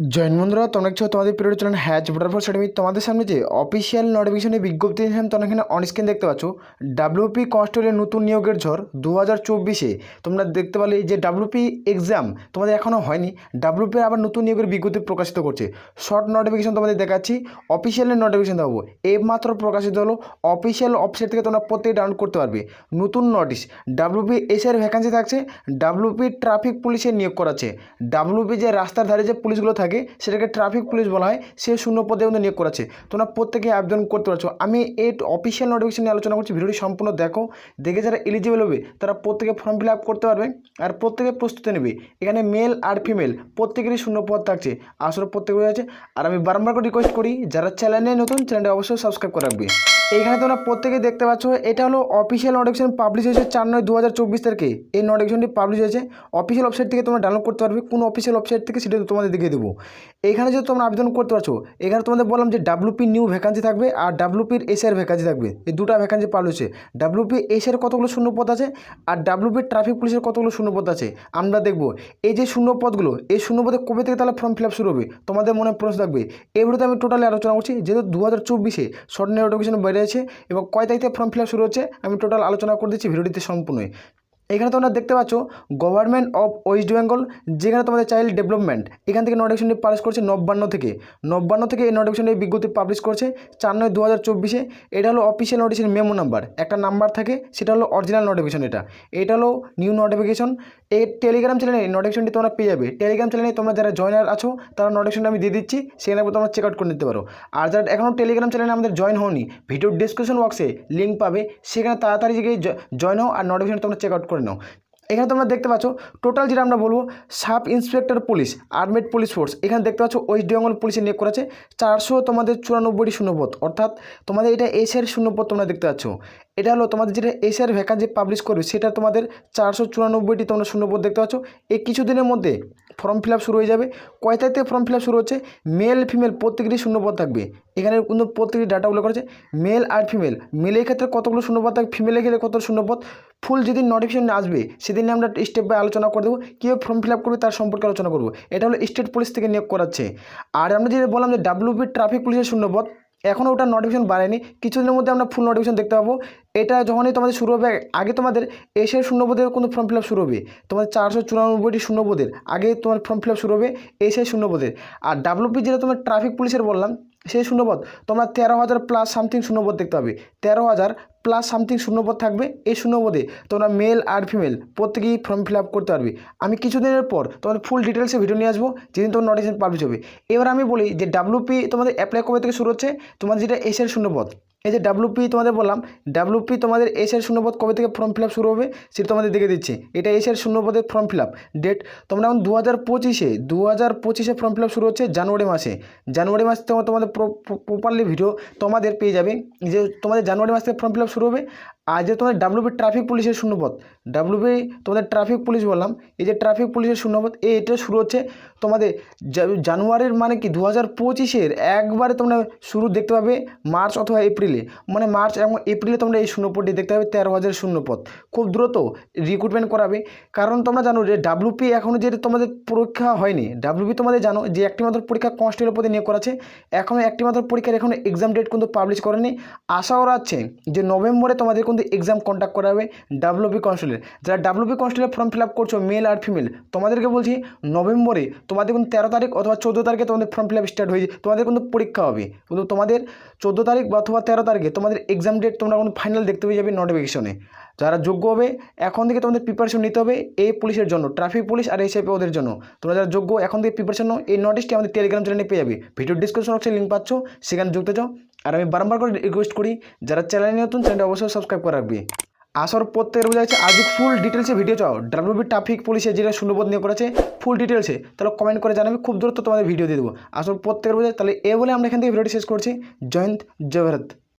Join বন্ধুরা, তোমরা দেখছো তোমাদের পিরিয়ড চ্যানেল হ্যাচ বুটারফল একাডেমি। তোমাদের সামনে যে অফিসিয়াল নোটিফিকেশনের বিজ্ঞপ্তি দিয়েছিলাম, তোমরা এখানে অনস্ক্রিন দেখতে পাচ্ছ ডাব্লিউপি কনস্টেবলের নতুন নিয়োগের ঝড় 2024-এ। তোমরা দেখতে পারলে যে ডাব্লিউপি এক্সাম তোমাদের এখনও হয়নি, ডাব্লিউপি আবার নতুন নিয়োগের বিজ্ঞপ্তি প্রকাশিত করছে। শর্ট নোটিফিকেশন তোমাদের দেখাচ্ছি, অফিসিয়ালের নোটিফিকেশন দেবো এই মাত্র প্রকাশিত হলো। অফিসিয়াল ওয়েবসাইট থেকে তোমরা প্রত্যেকে ডাউনলোড করতে পারবে। নতুন নোটিশ, ডাব্লিউপি এসের ভ্যাকান্সি থাকছে, ডাব্লিউপি ট্রাফিক পুলিশের নিয়োগ করাচ্ছে। ডাব্লিউপি যে রাস্তার ধারে যে পুলিশগুলো থাকে সেটাকে ট্রাফিক পুলিশ বলা হয়, সে শূন্য পদে নিয়োগ করাচ্ছে। তোমরা প্রত্যেকে আবেদন করতে পারছো। আমি এই অফিসিয়াল নোটিফিকেশন নিয়ে আলোচনা করছি, ভিডিওটি সম্পূর্ণ দেখো, দেখে যারা এলিজিবল হবে তারা প্রত্যেকে ফর্ম ফিল আপ করতে পারবে আর প্রত্যেকে প্রস্তুতি নেবে। এখানে মেল আর ফিমেল প্রত্যেকেরই শূন্য পদ থাকছে, আসলে প্রত্যেকে আছে। আর আমি বারবার করে রিকোয়েস্ট করি যারা চ্যানেলে নতুন, চ্যানেলটা অবশ্যই সাবস্ক্রাইব করে রাখবে। এইখানে তোমরা প্রত্যেকে দেখতে পাচ্ছ, এটা হলো অফিসিয়াল নোটিফিকেশন, পাবলিশ হয়েছে 4/9/2024 তারিখে। এই নোটিফিকেশনটি পাবলিশ হয়েছে, অফিসিয়াল ওয়েবসাইট থেকে তোমরা ডাউনলোড করতে পারবে। কোন অফিসিয়াল ওয়েবসাইট থেকে সেটা তোমাদের দেখিয়ে দেবো। এখানে যে তোমরা আবেদন করতে পারছো, এখানে তোমাদের বললাম যে ডাব্লিউপি নিউ ভ্যাকান্সি থাকবে আর ডাব্লিউপির এসের ভ্যাকান্সি থাকবে। এই দুটো ভ্যাকান্সি পাবলিশ হয়েছে। ডাব্লিউপি এসের কতগুলো শূন্যপদ আছে আর ডাব্লিউপি ট্রাফিক পুলিশের কতগুলো শূন্যপদ আছে আমরা দেখবো। এই যে শূন্যপদগুলো, এই শূন্যপদে কবে থেকে তাহলে ফর্ম ফিল আপ শুরু হবে তোমাদের মনে প্রশ্ন থাকবে। এই ভিডিওতে আমি টোটালি আলোচনা করছি, যেহেতু 2024-এ শর্ট নোটিফিকেশন বেরিয়েছে এবং কয় তারিখ থেকে ফর্ম ফিল আপ শুরু হচ্ছে আমি টোটাল আলোচনা করে দিচ্ছি ভিডিওটিতে সম্পূর্ণই। এখানে তোমরা দেখতে পাচ্ছ গভর্নমেন্ট অফ ওয়েস্ট বেঙ্গল, যেখানে তোমাদের চাইল্ড ডেভেলপমেন্ট, এখান থেকে নোটিফিকেশনটি পাবলিশ করছে নবান্ন থেকে এই নোটিফিকেশনটি বিজ্ঞপ্তি পাবলিশ করছে 4/9/2024-এ। এটা হলো অফিসিয়াল নোটিফিকেশন মেমো নাম্বার, একটা নাম্বার থাকে, সেটা হলো অরিজিনাল নোটিফিকেশন। এটা হলো নিউ নোটিফিকেশন। এই টেলিগ্রাম চ্যানেলে নোটিফিকেশনটি তোমরা পেয়ে যাবে। টেলিগ্রাম চ্যানেলে তোমরা যারা জয়েনার আছো তারা নোটিফিকেশনটা আমি দিয়ে দিচ্ছি, সেখানে তোমরা চেক আউট করে নিতে পারো। আর যারা এখনও টেলিগ্রাম চ্যানেলে আমাদের জয়েন হওনি, ভিডিও ডিসক্রিপশন বক্সে লিঙ্ক পাবে, সেখানে তাড়াতাড়ি গিয়ে জয়েন হও আর নোটিফিকেশন তোমরা চেক আউট করে নাও। এখানে তোমরা দেখতে পাচ্ছ টোটাল যেটা আমরা বলবো, sub inspector police, armed police force. এখানে দেখতে পাচ্ছ ওয়েস্ট বেঙ্গল পুলিশে নিয়োগ করেছে 494টি শূন্যপদ, অর্থাৎ তোমাদের এটা এসের শূন্যপদ তোমরা দেখতে পাচ্ছ। এটা হলো তোমাদের যেটা এসের ভ্যাকান্সি পাবলিশ করবে, সেটা তোমাদের 494টি তোমরা শূন্যপদ দেখতে পাচ্ছ। এই কিছুদিনের মধ্যে ফর্ম ফিল আপ শুরু হয়ে যাবে। কয় তারিখ থেকে ফর্ম ফিল আপ শুরু হচ্ছে? মেল ফিমেল প্রত্যেকেরই শূন্যপদ থাকবে। এখানে কিন্তু প্রত্যেকটি ডাটাগুলো করেছে মেল আর ফিমেল। মেলের ক্ষেত্রে কতগুলো শূন্যপদ থাকবে, ফিমেলের ক্ষেত্রে কত শূন্যপদ, ফুল যেদিন নোটিফিকেশন আসবে সেদিন আমরা স্টেপ বাই আলোচনা করে দেবো, কীভাবে ফর্ম ফিল আপ করবে তার সম্পর্কে আলোচনা করবো। এটা হলো স্টেট পুলিশ থেকে নিয়োগ করাচ্ছে। আর আমরা যেটা বললাম যে ডাব্লিউপি ট্রাফিক পুলিশের শূন্যপদ, এখনও ওটা নোটিফিকেশন বাড়েনি, কিছুদিনের মধ্যে আমরা ফুল নোটিফিকেশন দেখতে পাবো। এটা যখনই তোমাদের শুরু হবে, আগে তোমাদের এসের শূন্যপদের কিন্তু ফর্ম ফিল আপ শুরু হবে। তোমাদের 494টি শূন্যপদের আগে তোমার ফর্ম ফিল আপ শুরু হবে এসের শূন্যপদের। আর ডাব্লিউপি যেটা তোমার ট্রাফিক পুলিশের বললাম, সেই শূন্যপদ তোমরা 13,000 প্লাস সামথিং শূন্যপদ দেখতে পাবে। 13,000 প্লাস সামথিং শূন্যপদ থাকবে। এই শূন্যপদে তোমরা মেল আর ফিমেল প্রত্যেকেই ফর্ম ফিল আপ করতে পারবে। আমি কিছুদিনের পর তোমাদের ফুল ডিটেলসে ভিডিও নিয়ে আসবো, যেদিন তোমার নোটিফিকেশন পাবলিশ হবে। এবার আমি বলি যে ডাব্লিউপি তোমাদের অ্যাপ্লাই কবে থেকে শুরু হচ্ছে। তোমাদের যেটা এসের শূন্যপদ, এই যে ডাব্লিউপি তোমাদের বললাম, ডাব্লিউপি তোমাদের এসের শূন্যপদ কবে থেকে ফর্ম ফিল আপ শুরু হবে সেটা তোমাদের দেখে দিচ্ছি। এটা এসের শূন্যপদের ফর্ম ফিল আপ ডেট তোমরা এখন 2025-এ ফর্ম ফিল আপ শুরু হচ্ছে জানুয়ারি মাসে তোমাদের প্রপারলি ভিডিও তোমাদের পেয়ে যাবে যে তোমাদের জানুয়ারি মাস থেকে ফর্ম ফিল আপ শুরু হবে। আর যে তোমাদের ডাব্লিউপি ট্রাফিক পুলিশের শূন্যপদ, ডাব্লিউপি তোমাদের ট্রাফিক পুলিশ বললাম, এই যে ট্রাফিক পুলিশের শূন্যপদ এটা শুরু হচ্ছে তোমাদের জানুয়ারির, মানে কি 2025-এর একবারে তোমরা শুরু দেখতে পাবে মার্চ অথবা এপ্রিলে, মানে মার্চ এবং এপ্রিলে তোমরা এই শূন্যপদটি দেখতে পাবে। 13,000 শূন্যপদ খুব দ্রুত রিক্রুটমেন্ট করাবে। কারণ তোমরা জানো যে ডাব্লিউপি এখনও যে তোমাদের পরীক্ষা হয়নি, ডাব্লিউপি তোমাদের জানো যে একটি মাত্র পরীক্ষা কনস্টেবল পদে নিয়োগ করাছে, এখনও একটি মাত্র পরীক্ষার এখনও এক্সাম ডেট কিন্তু পাবলিশ করেনি। আশা করা যাচ্ছে যে নভেম্বরে তোমাদের কিন্তু এক্সাম কন্ডাক্ট করা হবে ডাব্লিউপি কনস্টেবলের। যারা ডাব্লিউপি কনস্টেবলের ফর্ম ফিল আপ করছো মেল আর ফিমেল, তোমাদেরকে বলছি নভেম্বরে তোমাদের কিন্তু 13 তারিখ অথবা 14 তারিখে তোমাদের ফর্ম ফিল আপ স্টার্ট হয়ে যায়, তোমাদের কিন্তু পরীক্ষা হবে। কিন্তু তোমাদের 14 তারিখ অথবা 13 তারিখে তোমাদের এক্সাম ডেট তোমরা কিন্তু ফাইনাল দেখতে পেয়ে যাবে নোটিফিকেশনে। যারা যোগ্য হবে এখন থেকে তোমাদের প্রিপারেশন নিতে হবে এই পুলিশের জন্য, ট্রাফিক পুলিশ আর এসআইপি ওদের জন্য। তোমরা যারা যোগ্য এখন থেকে প্রিপারেশন নাও, এই নোটিশটি আমাদের টেলিগ্রাম চ্যানেলে পেয়ে যাবে। ভিডিও ডিসক্রিপশন বক্সে লিঙ্ক পাচ্ছ, সেখানে যুক্ত যাও। আর আমি বারবার করে রিকোয়েস্ট করি যারা চ্যানেলে নতুন, চ্যানেলটা অবশ্যই সাবস্ক্রাইব করে রাখবে। আসর প্রত্যেকের বোঝা যাচ্ছে আজ ফুল ডিটেলসে ভিডিও চাও ডাব্লিউপি ট্রাফিক পুলিশের যেটা শূন্যপদ নিয়োগ করেছে ফুল ডিটেলসে, তাহলে কমেন্ট করে জানাবে, খুব দ্রুত তোমাদের ভিডিও দিয়ে দেবো। আসর প্রত্যেকের বোঝা, তাহলে এ বলে আমরা এখান থেকে ভিডিওটি শেষ করছি। জয় হিন্দ, জয় ভারত।